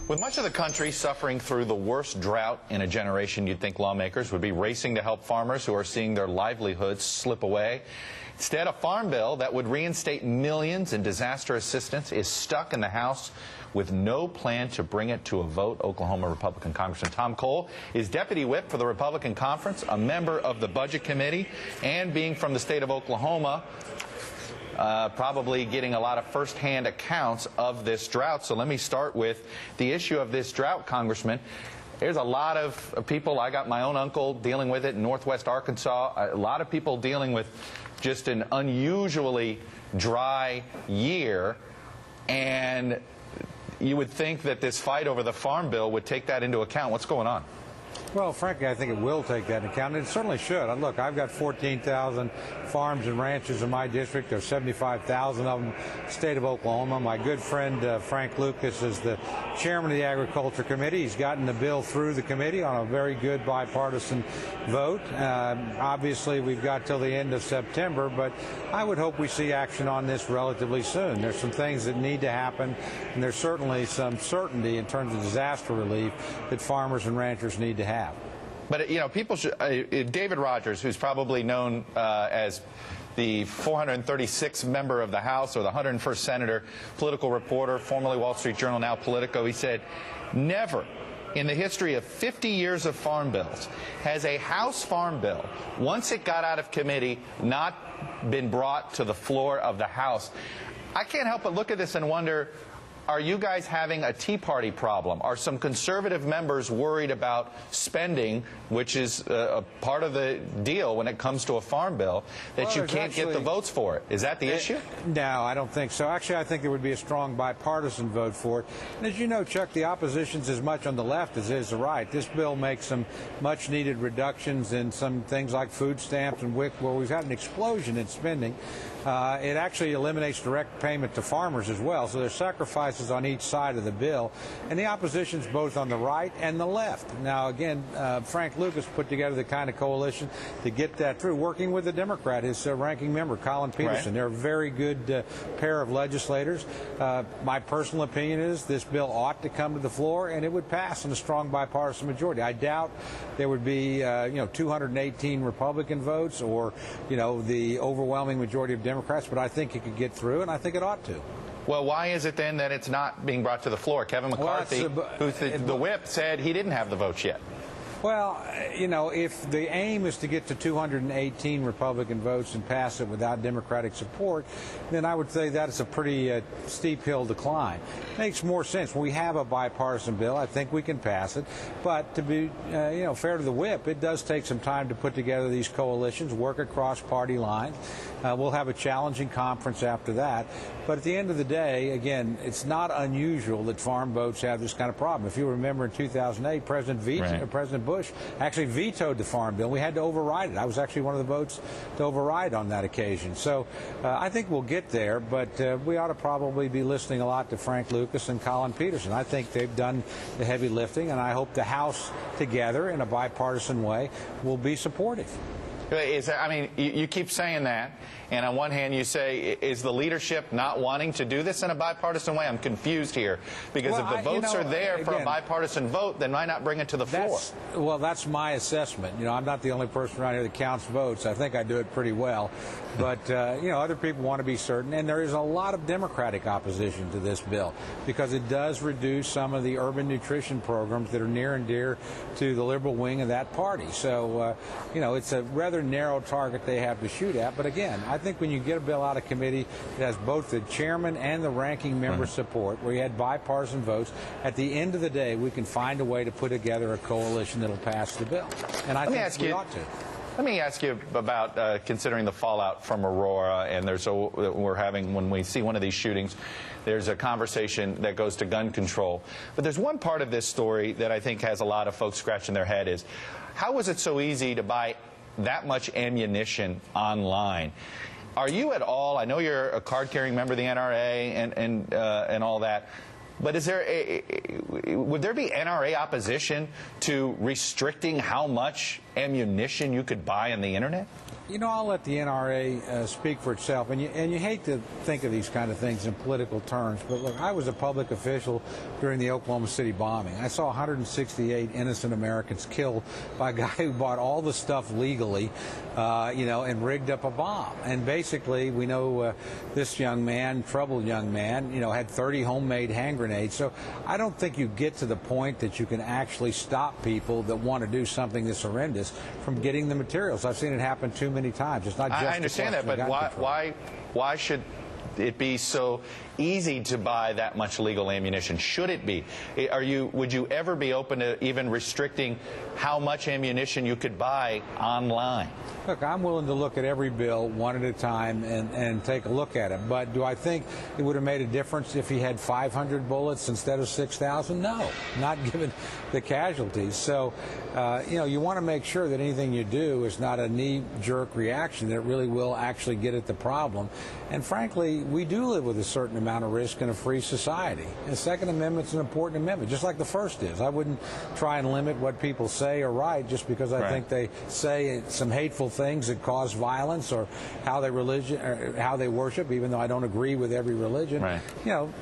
With much of the country suffering through the worst drought in a generation, you'd think lawmakers would be racing to help farmers who are seeing their livelihoods slip away. Instead, a farm bill that would reinstate millions in disaster assistance is stuck in the House with no plan to bring it to a vote. Oklahoma Republican Congressman Tom Cole is deputy whip for the Republican Conference, a member of the Budget Committee, and being from the state of Oklahoma, probably getting a lot of firsthand accounts of this drought. So let me start with the issue of this drought, Congressman. There's a lot of people. I got my own uncle dealing with it in northwest Arkansas. A lot of people dealing with just an unusually dry year. And you would think that this fight over the farm bill would take that into account. What's going on? Well, frankly, I think it will take that into account, and it certainly should. Look, I've got 14,000 farms and ranches in my district. There's 75,000 of them in the state of Oklahoma. My good friend Frank Lucas is the chairman of the Agriculture Committee. He's gotten the bill through the committee on a very good bipartisan vote. Obviously, we've got till the end of September, but I would hope we see action on this relatively soon. There's some things that need to happen, and there's certainly some certainty in terms of disaster relief that farmers and ranchers need to have. But, you know, people should, David Rogers, who's probably known as the 436th member of the House or the 101st senator, political reporter, formerly Wall Street Journal, now Politico, he said, never in the history of 50 years of farm bills has a House farm bill, once it got out of committee, not been brought to the floor of the House. I can't help but look at this and wonder, are you guys having a Tea Party problem? Are some conservative members worried about spending, which is a part of the deal when it comes to a farm bill, that you can't get the votes for it? Is that the issue? No, I don't think so. Actually, I think there would be a strong bipartisan vote for it. And as you know, Chuck, the opposition's as much on the left as is the right. This bill makes some much-needed reductions in some things like food stamps and WIC, where we've had an explosion in spending. It actually eliminates direct payment to farmers as well, so there's sacrifices on each side of the bill, and the opposition's both on the right and the left. Now, again, Frank Lucas put together the kind of coalition to get that through, working with the Democrat, his ranking member, Colin Peterson. Right. They're a very good pair of legislators. My personal opinion is this bill ought to come to the floor, and it would pass in a strong bipartisan majority. I doubt there would be, 218 Republican votes or, the overwhelming majority of Democrats, but I think it could get through, and I think it ought to. Well, why is it then that it's not being brought to the floor? Kevin McCarthy, who's the whip, said he didn't have the votes yet. Well, if the aim is to get to 218 Republican votes and pass it without Democratic support, then I would say that is a pretty steep hill to climb. Makes more sense. When we have a bipartisan bill, I think we can pass it. But to be, fair to the whip, it does take some time to put together these coalitions, work across party lines. We'll have a challenging conference after that. But at the end of the day, again, it's not unusual that farm votes have this kind of problem. If you remember in 2008, President Bush actually vetoed the farm bill. We had to override it. I was actually one of the votes to override on that occasion. So I think we'll get there, but we ought to probably be listening a lot to Frank Lucas and Colin Peterson. I think they've done the heavy lifting, and I hope the House together in a bipartisan way will be supportive. You keep saying that, and on one hand you say, is the leadership not wanting to do this in a bipartisan way? I'm confused here, because if the votes are there for a bipartisan vote, then why not bring it to the floor? Well, that's my assessment. I'm not the only person around here that counts votes. I think I do it pretty well. But, other people want to be certain, and there is a lot of Democratic opposition to this bill, because it does reduce some of the urban nutrition programs that are near and dear to the liberal wing of that party. So, it's a rather narrow target they have to shoot at. But again, I think when you get a bill out of committee that has both the chairman and the ranking member support, where you had bipartisan votes, at the end of the day, we can find a way to put together a coalition that'll pass the bill. And I think we ought to. Let me ask you about considering the fallout from Aurora, and when we see one of these shootings, there's a conversation that goes to gun control. But there's one part of this story that I think has a lot of folks scratching their head is, how was it so easy to buy that much ammunition online? Are you at all, I know you're a card-carrying member of the NRA and all that, but would there be NRA opposition to restricting how much ammunition you could buy on the internet? I'll let the NRA speak for itself, and you hate to think of these kind of things in political terms, but look, I was a public official during the Oklahoma City bombing. I saw 168 innocent Americans killed by a guy who bought all the stuff legally, and rigged up a bomb. And basically, we know this young man, troubled young man, had 30 homemade hand grenades. So I don't think you get to the point that you can actually stop people that want to do something this horrendous from getting the materials. I've seen it happen too many times. It's not just I understand that, but why should it be so easy to buy that much legal ammunition? Should it be? Would you ever be open to even restricting how much ammunition you could buy online? Look, I'm willing to look at every bill one at a time and take a look at it. But do I think it would have made a difference if he had 500 bullets instead of 6,000? No, not given the casualties. So, you want to make sure that anything you do is not a knee-jerk reaction, that it really will actually get at the problem. And frankly, we do live with a certain amount of risk in a free society. The Second Amendment's an important amendment, just like the First is. I wouldn't try and limit what people say or write just because I think they say some hateful things that cause violence, or how they worship, even though I don't agree with every religion. Right.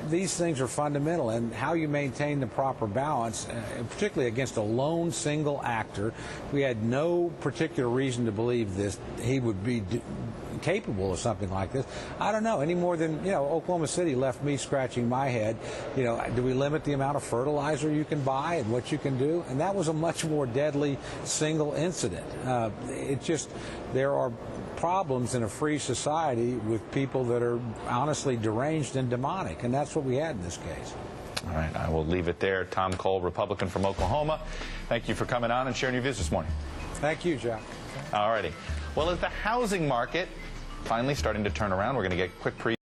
These things are fundamental, and how you maintain the proper balance, particularly against a lone single actor. We had no particular reason to believe this he would be capable of something like this. I don't know, any more than Oklahoma City left me scratching my head. Do we limit the amount of fertilizer you can buy and what you can do? And that was a much more deadly single incident. There are problems in a free society with people that are honestly deranged and demonic, and that's what we had in this case. All right, I will leave it there. Tom Cole, Republican from Oklahoma, thank you for coming on and sharing your views this morning. Thank you, Jack. All righty. Well, as the housing market finally starting to turn around, we're going to get a quick preview